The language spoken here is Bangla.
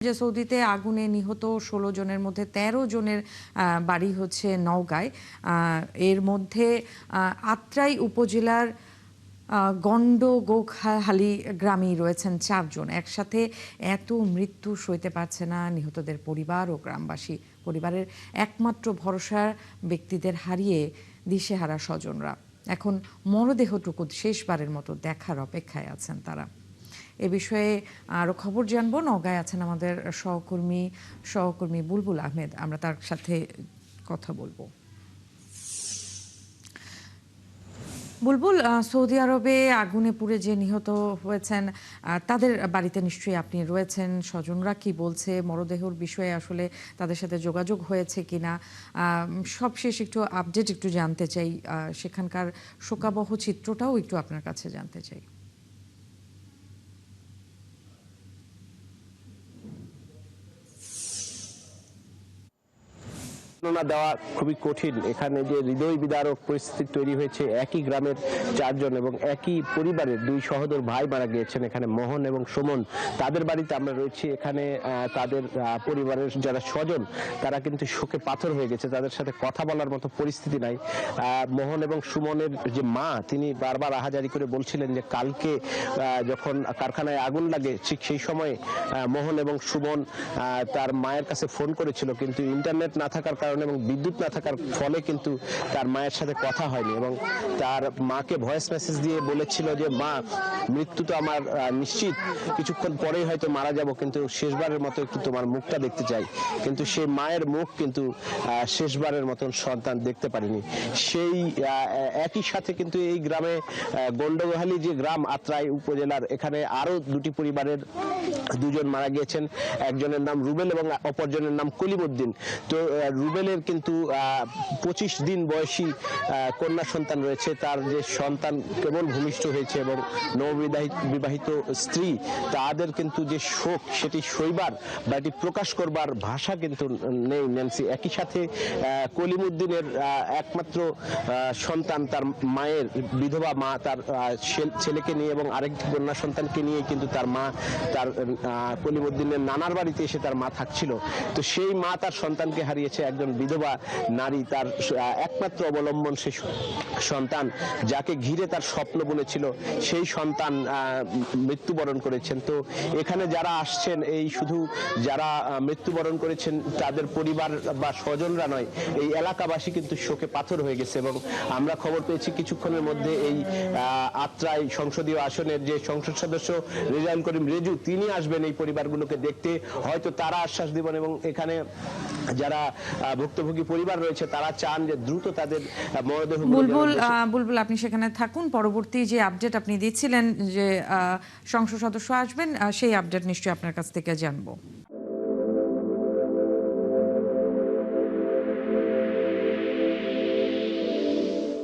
যে সৌদিতে আগুনে নিহত ১৬ জনের মধ্যে ১৩ জনের বাড়ি হচ্ছে নওগাঁয়। এর মধ্যে আত্রাই উপজেলার গন্ডগোখালি গ্রামেই রয়েছেন ৪ জন। একসাথে এত মৃত্যু সইতে পারছে না নিহতদের পরিবার ও গ্রামবাসী। পরিবারের একমাত্র ভরসার ব্যক্তিদের হারিয়ে দিশেহারা স্বজনরা। এখন মরদেহটুকু শেষবারের মতো দেখার অপেক্ষায় আছেন তারা। এ বিষয়ে আরো খবর জানবো। নওগাঁয় আছেন আমাদের সহকর্মী বুলবুল আহমেদ, আমরা তার সাথে কথা বলবো। বুলবুল, সৌদি আরবে আগুনে পুড়ে যে নিহত হয়েছেন তাদের বাড়িতে নিশ্চয়ই আপনি রয়েছেন, স্বজনরা কি বলছে, মরদেহর বিষয়ে আসলে তাদের সাথে যোগাযোগ হয়েছে কিনা, সবশেষ একটু আপডেট একটু জানতে চাই, সেখানকার শোকাবহ চিত্রটাও একটু আপনার কাছে জানতে চাই। বর্ণনা দেওয়া খুবই কঠিন। এখানে যে হৃদয় বিদারক পরিস্থিতি তৈরি হয়েছে, একই গ্রামের ৪ জন এবং একই পরিবারের ২ সহোদর ভাই মারা গিয়েছেন। এখানে মোহন এবং সুমন, তাদের বাড়িতে আমরা রয়েছি। এখানে তাদের পরিবারের যারা স্বজন তারা কিন্তু শোকে পাথর হয়ে গেছে, তাদের সাথে কথা বলার মতো পরিস্থিতি নাই। মোহন এবং সুমনের যে মা, তিনি বারবার আহাজারি করে বলছিলেন যে কালকে যখন কারখানায় আগুন লাগে ঠিক সেই সময় মোহন এবং সুমন তার মায়ের কাছে ফোন করেছিল, কিন্তু ইন্টারনেট না থাকার কারণে এবং বিদ্যুৎ না থাকার ফলে কিন্তু তার মায়ের সাথে কথা হয়নি এবং তার মাকে ভয়েস মেসেজ দিয়ে বলেছিল যে মা, মৃত্যু তো আমার নিশ্চিত, কিছুক্ষণ পরেই হয়তো মারা যাব, কিন্তু শেষবারের মতো একটু তোমার মুখটা দেখতে চাই। কিন্তু সেই মায়ের মুখ কিন্তু শেষবারের মতন সন্তান দেখতে পারেনি। সেই একই সাথে কিন্তু এই গ্রামে গন্ডগোহালি যে গ্রাম আত্রাই উপজেলার, এখানে আরো ২টি পরিবারের ২ জন মারা গিয়েছেন। একজনের নাম রুবেল এবং অপরজনের নাম কলিমউদ্দিন। তো রুবেলের কিন্তু ২৫ দিন বয়সী কন্যা সন্তান রয়েছে। তার যে সন্তান কেবল ভূমিষ্ঠ হয়েছে এবং নববিবাহিত স্ত্রী, তাদের কিন্তু যে শোক সেটি সইবার বা এটি প্রকাশ করবার ভাষা কিন্তু নেই ন্যান্সি। একই সাথে কলিমউদ্দিনের একমাত্র সন্তান, তার মায়ের বিধবা মা, তার ছেলেকে নিয়ে এবং আরেকটি কন্যা সন্তানকে নিয়ে কিন্তু তার মা তার কলিমউদ্দিনের নানার বাড়িতে এসে তার মা থাকছিল। তো সেই মা তার সন্তানকে হারিয়েছে। একজন বিধবা নারী, তার একমাত্র অবলম্বন সে সন্তান, যাকে ঘিরে তার স্বপ্ন বুনেছিল, সেই সন্তান মৃত্যুবরণ করেছেন। তো এখানে যারা আসছেন, এই শুধু যারা মৃত্যুবরণ করেছেন তাদের পরিবার বা স্বজনরা নয়, এই এলাকাবাসী কিন্তু শোকে পাথর হয়ে গেছে। এবং আমরা খবর পেয়েছি কিছুক্ষণের মধ্যে এই আত্রাই সংসদীয় আসনের যে সংসদ সদস্য রেজাউল করিম রেজু, তিনি আসবেন এই পরিবারগুলোকে দেখতে। হয়তো তারা আশ্বাস দিবেন এবং এখানে যারা ভুক্তভোগী পরিবার রয়েছে তারা চান যে দ্রুত তাদের মরদেহ। বুলবুল, আপনি সেখানে থাকুন। পরবর্তী যে আপডেট আপনি দিচ্ছিলেন যে সংসদ সদস্য আসবেন, সেই আপডেট নিশ্চয়ই আপনার কাছ থেকে জানবো।